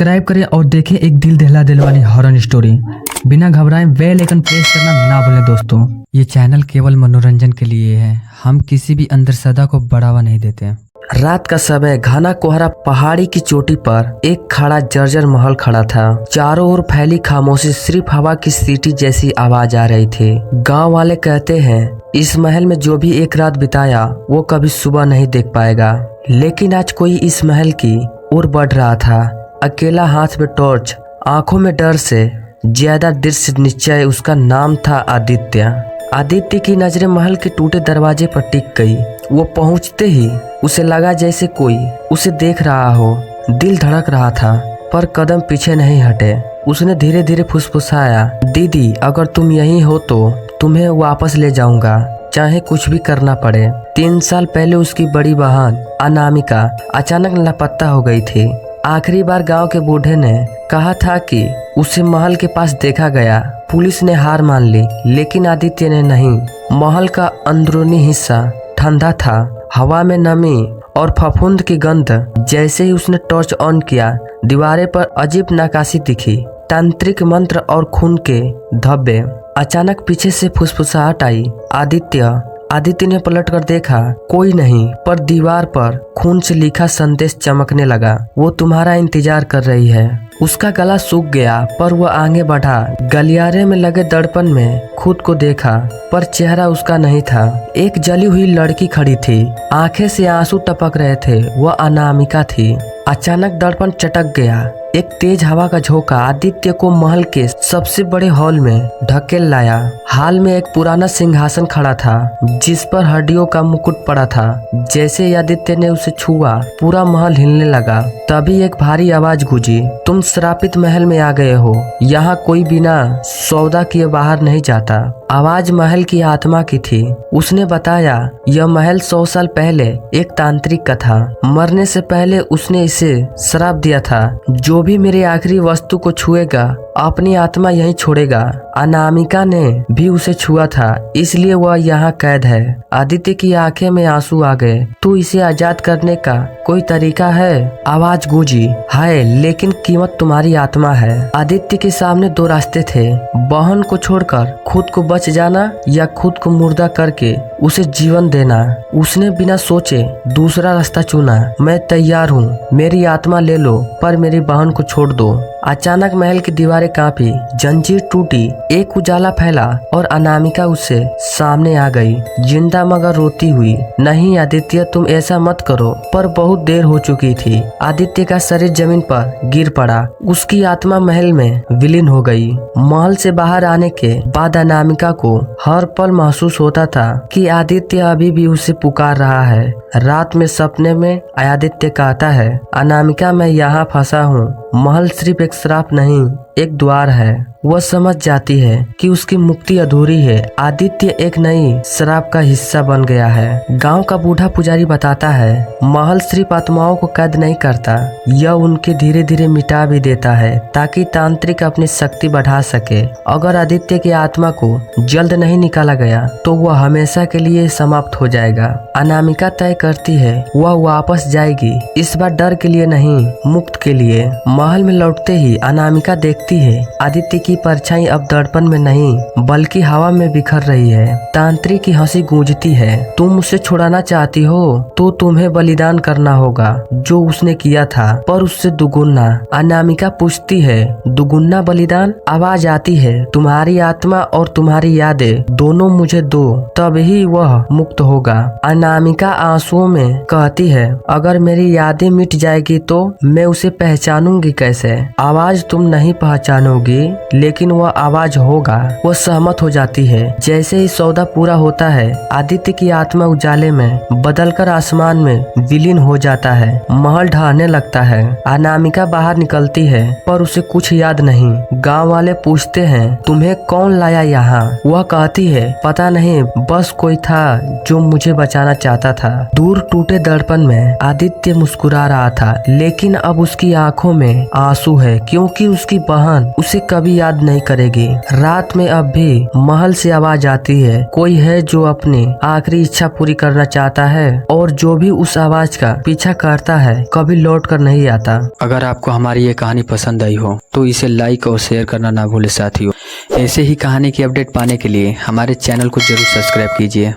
Subscribe करें और देखें एक दिल दहला दिल वाली हॉरर स्टोरी। बिना घबराएं बेल आइकन प्रेस करना ना भूलें दोस्तों। ये चैनल केवल मनोरंजन के लिए है, हम किसी भी अंधश्रद्धा को बढ़ावा नहीं देते। रात का समय, घना कोहरा, पहाड़ी की चोटी पर एक खड़ा जर्जर महल खड़ा था। चारों ओर फैली खामोशी, सिर्फ हवा की सीटी जैसी आवाज आ रही थी। गांव वाले कहते हैं इस महल में जो भी एक रात बिताया वो कभी सुबह नहीं देख पाएगा। लेकिन आज कोई इस महल की ओर बढ़ रहा था, अकेला, हाथ में टॉर्च, आंखों में डर से ज्यादा दृश्य निश्चय। उसका नाम था आदित्य। आदित्य की नजरें महल के टूटे दरवाजे पर टिक गई। वो पहुंचते ही उसे लगा जैसे कोई उसे देख रहा हो। दिल धड़क रहा था पर कदम पीछे नहीं हटे। उसने धीरे धीरे फुसफुसाया, दीदी अगर तुम यहीं हो तो तुम्हें वापस ले जाऊंगा, चाहे कुछ भी करना पड़े। 3 साल पहले उसकी बड़ी बहन अनामिका अचानक लापता हो गई थी। आखिरी बार गांव के बूढ़े ने कहा था कि उसे महल के पास देखा गया। पुलिस ने हार मान ली, लेकिन आदित्य ने नहीं। महल का अंदरूनी हिस्सा ठंडा था, हवा में नमी और फफूंद की गंध। जैसे ही उसने टॉर्च ऑन किया, दीवारें पर अजीब नक्काशी दिखी, तांत्रिक मंत्र और खून के धब्बे। अचानक पीछे से फुसफुसाहट आई, आदित्य। आदित्य ने पलटकर देखा, कोई नहीं, पर दीवार पर खून से लिखा संदेश चमकने लगा। वो तुम्हारा इंतजार कर रही है। उसका गला सूख गया पर वह आगे बढ़ा। गलियारे में लगे दर्पण में खुद को देखा, पर चेहरा उसका नहीं था। एक जली हुई लड़की खड़ी थी, आंखें से आंसू टपक रहे थे। वह अनामिका थी। अचानक दर्पण चटक गया। एक तेज हवा का झोंका आदित्य को महल के सबसे बड़े हॉल में ढकेल लाया। हाल में एक पुराना सिंहासन खड़ा था, जिस पर हड्डियों का मुकुट पड़ा था। जैसे ही आदित्य ने उसे छुआ, पूरा महल हिलने लगा। तभी एक भारी आवाज गूंजी, तुम श्रापित महल में आ गए हो। यहाँ कोई बिना सौदा किए बाहर नहीं जाता। आवाज महल की आत्मा की थी। उसने बताया, यह महल 100 साल पहले एक तांत्रिक का था। मरने से पहले उसने इसे श्राप दिया था, जो भी मेरी आखिरी वस्तु को छुएगा अपनी आत्मा यहीं छोड़ेगा। अनामिका ने भी उसे छुआ था, इसलिए वह यहाँ कैद है। आदित्य की आंखें में आंसू आ गए। तू इसे आजाद करने का कोई तरीका है? आवाज गूंजी, हाय, लेकिन कीमत तुम्हारी आत्मा है। आदित्य के सामने 2 रास्ते थे, बहन को छोड़कर खुद को बच जाना या खुद को मुर्दा करके उसे जीवन देना। उसने बिना सोचे दूसरा रास्ता चुना। मैं तैयार हूँ, मेरी आत्मा ले लो, पर मेरी बहन को छोड़ दो। अचानक महल की दीवारें कांपी, जंजीर टूटी, एक उजाला फैला और अनामिका उससे सामने आ गई, जिंदा मगर रोती हुई। नहीं आदित्य, तुम ऐसा मत करो। पर बहुत देर हो चुकी थी। आदित्य का शरीर जमीन पर गिर पड़ा। उसकी आत्मा महल में विलीन हो गई। महल से बाहर आने के बाद अनामिका को हर पल महसूस होता था कि आदित्य अभी भी उसे पुकार रहा है। रात में सपने में आदित्य कहता है, अनामिका मैं यहाँ फंसा हूँ। महल सिर्फ एक श्राप नहीं, एक द्वार है। वह समझ जाती है कि उसकी मुक्ति अधूरी है। आदित्य एक नई श्राप का हिस्सा बन गया है। गांव का बूढ़ा पुजारी बताता है, महल सिर्फ आत्माओं को कैद नहीं करता, यह उनके धीरे धीरे मिटा भी देता है, ताकि तांत्रिक अपनी शक्ति बढ़ा सके। अगर आदित्य की आत्मा को जल्द नहीं निकाला गया तो वह हमेशा के लिए समाप्त हो जाएगा। अनामिका तय करती है वह वापस जाएगी, इस बार डर के लिए नहीं, मुक्त के लिए। महल में लौटते ही अनामिका देखती है आदित्य की परछाई अब दर्पण में नहीं बल्कि हवा में बिखर रही है। तांत्रिक की हंसी गूंजती है, तुम उसे छुड़ाना चाहती हो तो तुम्हें बलिदान करना होगा, जो उसने किया था, पर उससे दुगुना। अनामिका पूछती है, दुगुना बलिदान? आवाज आती है, तुम्हारी आत्मा और तुम्हारी यादें दोनों मुझे दो, तभी वह मुक्त होगा। अनामिका आंसुओं में कहती है, अगर मेरी यादें मिट जाएगी तो मैं उसे पहचानूंगी कैसे? आवाज तुम नहीं पहचानोगी, लेकिन वह आवाज होगा। वह सहमत हो जाती है। जैसे ही सौदा पूरा होता है, आदित्य की आत्मा उजाले में बदलकर आसमान में विलीन हो जाता है। महल ढहने लगता है। अनामिका बाहर निकलती है, पर उसे कुछ याद नहीं। गांव वाले पूछते हैं, तुम्हें कौन लाया यहाँ? वह कहती है, पता नहीं, बस कोई था जो मुझे बचाना चाहता था। दूर टूटे दर्पण में आदित्य मुस्कुरा रहा था, लेकिन अब उसकी आंखों में आंसू है, क्योंकि उसकी बहन उसे कभी याद याद नहीं करेगी। रात में अब भी महल से आवाज आती है, कोई है जो अपनी आखिरी इच्छा पूरी करना चाहता है और जो भी उस आवाज का पीछा करता है कभी लौट कर नहीं आता। अगर आपको हमारी ये कहानी पसंद आई हो तो इसे लाइक और शेयर करना ना भूले साथियों। ऐसे ही कहानी की अपडेट पाने के लिए हमारे चैनल को जरूर सब्सक्राइब कीजिए।